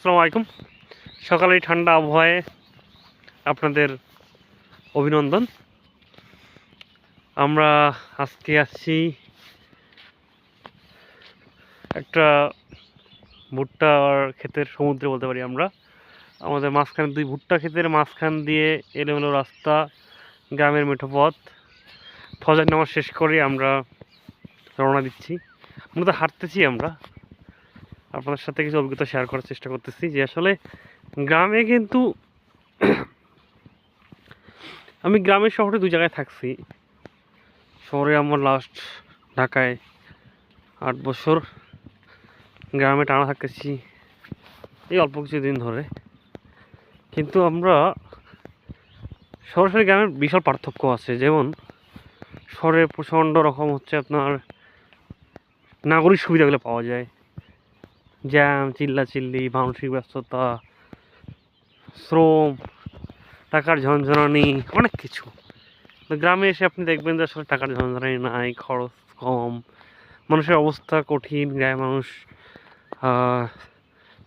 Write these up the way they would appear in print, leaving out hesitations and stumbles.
আসসালামু আলাইকুম। সকালে ঠান্ডা আবহাওয়ায় আপনাদের অভিনন্দন। আমরা আজকে আসছি একটা ভুট্টার ক্ষেতের সমুদ্রে বলতে পারি আমরা। আমাদের মাঝখানে দুই ভুট্টা ক্ষেতের মাঝখান দিয়ে এলোমেলো রাস্তা, গ্রামের মেঠো পথ। ফজর নামাজ শেষ করে আমরা রওনা দিচ্ছি। মূলত হাঁটতেছি আমরা। আপনাদের সাথে কিছু অভিজ্ঞতা শেয়ার করার চেষ্টা করতেছি যে আসলে গ্রামে কিন্তু আমি গ্রামের শহরে দুই জায়গায় থাকছি। শহরে আমার লাস্ট ঢাকায় 8 বছর, গ্রামে টানা থাকতেছি এই অল্প কিছুদিন ধরে। কিন্তু আমরা সরাসরি গ্রামের বিশাল পার্থক্য আছে। যেমন শহরে প্রচণ্ড রকম হচ্ছে আপনার নাগরিক সুবিধাগুলো পাওয়া যায়, জ্যাম, চিল্লাচিল্লি, মানসিক ব্যস্ততা, শ্রম, টাকার ঝনঝনানি, অনেক কিছু। তো গ্রামে এসে আপনি দেখবেন যে আসলে টাকার ঝনঝনানি নাই, খরচ কম, মানুষের অবস্থা কঠিন। গ্রামের মানুষ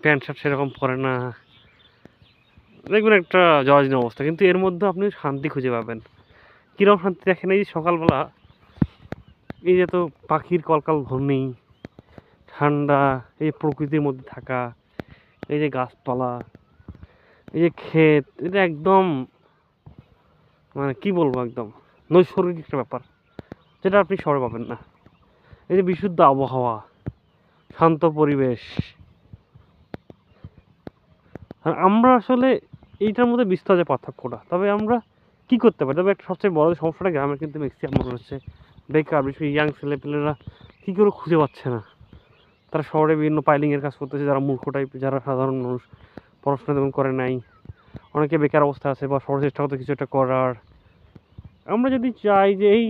প্যান্ট শার্ট সেরকম পরে না, দেখবেন একটা জরাজীর্ণ অবস্থা। কিন্তু এর মধ্যে আপনি শান্তি খুঁজে পাবেন। কীরকম শান্তি দেখেন, এই যে সকালবেলা এই যে তো পাখির কলকাল ধ্বনি, ঠান্ডা, এই প্রকৃতির মধ্যে থাকা, এই যে গাছপালা, এই যে ক্ষেত, এটা একদম মানে কী বলবো, একদম নৈসর্গিক একটা ব্যাপার যেটা আপনি শহরে পাবেন না। এই যে বিশুদ্ধ আবহাওয়া, শান্ত পরিবেশ, আর আমরা আসলে এইটার মধ্যে বিস্তর যে পার্থক্যটা। তবে আমরা কি করতে পারি? তবে একটা সবচেয়ে বড় সমস্যাটা গ্রামের কিন্তু ম্যাক্সিমাম মানুষ হচ্ছে বেকার, বিশেষ করে ইয়াং ছেলেপেলেরা কী করে খুঁজে পাচ্ছে না। তারা শহরে বিভিন্ন পাইলিংয়ের কাজ করতেছে, যারা মূর্খ টাইপ, যারা সাধারণ মানুষ পড়াশোনা তেমন করে নাই, অনেকে বেকার অবস্থা আছে বা শহরে চেষ্টা করতে কিছু একটা করার। আমরা যদি চাই যে এই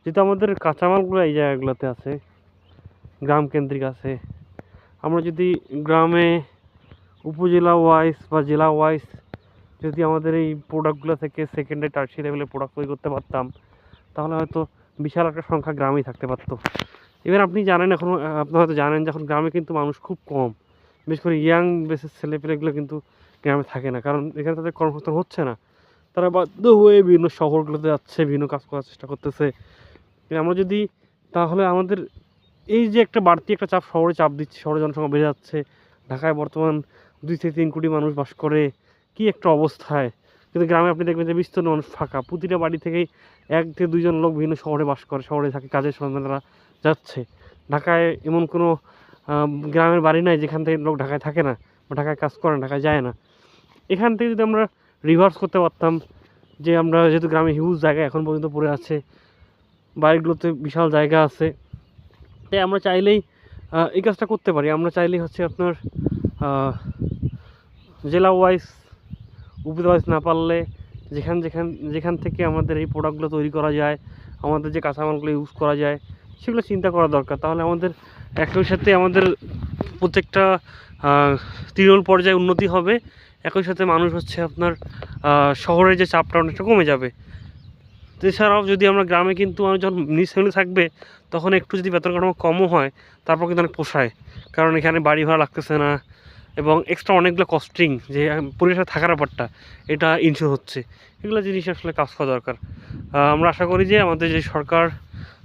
যেহেতু আমাদের কাঁচামালগুলো এই জায়গাগুলোতে আছে, গ্রাম কেন্দ্রিক আছে, আমরা যদি গ্রামে উপজেলা ওয়াইজ বা জেলা ওয়াইজ যদি আমাদের এই প্রোডাক্টগুলো থেকে সেকেন্ডারি টার্সিয়ারি লেভেলের প্রোডাক্ট তৈরি করতে পারতাম, তাহলে হয়তো বিশাল একটা সংখ্যা গ্রামেই থাকতে পারতো। এবার আপনি জানেন, এখন আপনি হয়তো জানেন যে এখন গ্রামে কিন্তু মানুষ খুব কম, বিশেষ করে ইয়াং বেসের ছেলেপেলেগুলো কিন্তু গ্রামে থাকে না, কারণ এখানে তাদের কর্মসংস্থান হচ্ছে না। তারা বাধ্য হয়ে বিভিন্ন শহরগুলোতে যাচ্ছে, বিভিন্ন কাজ করার চেষ্টা করতেছে। আমরা যদি তাহলে আমাদের এই যে একটা বাড়তি একটা চাপ শহরে চাপ দিচ্ছে, শহরে জনসংখ্যা বেড়ে যাচ্ছে। ঢাকায় বর্তমান 2 থেকে 3 কোটি মানুষ বাস করে, কি একটা অবস্থায়। কিন্তু গ্রামে আপনি দেখবেন যে বিস্তীর্ণ মানুষ ফাঁকা, প্রতিটা বাড়ি থেকেই 1 থেকে 2 জন লোক বিভিন্ন শহরে বাস করে, শহরে থাকে, কাজের সন্ধানে তারা যাচ্ছে। ঢাকায় এমন কোনো গ্রামের বাড়ি নাই যেখান থেকে লোক ঢাকায় থাকে না বা ঢাকায় কাজ করে না, ঢাকায় যায় না। এখান থেকে যদি আমরা রিভার্স করতে পারতাম, যে আমরা যেহেতু গ্রামে হিউজ জায়গা এখন পর্যন্ত পড়ে আছে, বাড়িগুলোতে বিশাল জায়গা আছে, তাই আমরা চাইলেই এই কাজটা করতে পারি। আমরা চাইলেই হচ্ছে আপনার জেলা ওয়াইজ, উপজেলা ওয়াইজ না পারলে যেখান থেকে আমাদের এই প্রোডাক্টগুলো তৈরি করা যায়, আমাদের যে কাঁচামালগুলো ইউজ করা যায়, সেগুলো চিন্তা করা দরকার। তাহলে আমাদের একই সাথে আমাদের প্রত্যেকটা তৃণমূল পর্যায়ে উন্নতি হবে, একই সাথে মানুষ হচ্ছে আপনার শহরের যে চাপটা অনেকটা কমে যাবে। এছাড়াও যদি আমরা গ্রামে কিন্তু আমার যখন নিজ ফ্যামিলি থাকবে, তখন একটু যদি বেতন কাঠামো কমও হয়, তারপর কিন্তু অনেক পোষায়, কারণ এখানে বাড়ি ভাড়া লাগতেছে না, এবং এক্সট্রা অনেকগুলো কস্টিং যে পরিবেশে থাকার ব্যাপারটা, এটা ইনশিওর হচ্ছে। এগুলো জিনিস আসলে কাজ করা দরকার। আমরা আশা করি যে আমাদের যে সরকার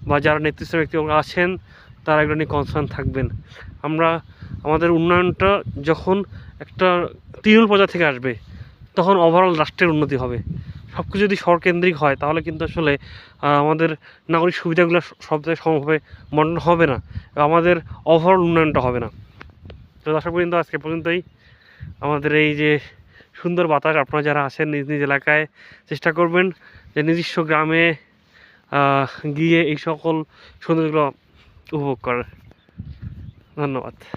বা যারা নেতৃত্ব ব্যক্তি আছেন, তারা এগুলো নিয়ে কনসার্ন থাকবেন। আমরা আমাদের উন্নয়নটা যখন একটা তৃণমূল পর্যায় থেকে আসবে, তখন ওভারঅল রাষ্ট্রের উন্নতি হবে। সব কিছু যদি শহরকেন্দ্রিক হয়, তাহলে কিন্তু আসলে আমাদের নাগরিক সুবিধাগুলো সব জায়গায় সমভাবে বন্টন হবে না, আমাদের ওভারঅল উন্নয়নটা হবে না। তো দর্শক বৃন্দ, আজকে পর্যন্তই। আমাদের এই যে সুন্দর বাতাস, আপনারা যারা আছেন নিজ নিজ এলাকায়, চেষ্টা করবেন যে নিজস্ব গ্রামে গিয়ে এই সকল সৌন্দর্যগুলো উপভোগ করার। ধন্যবাদ।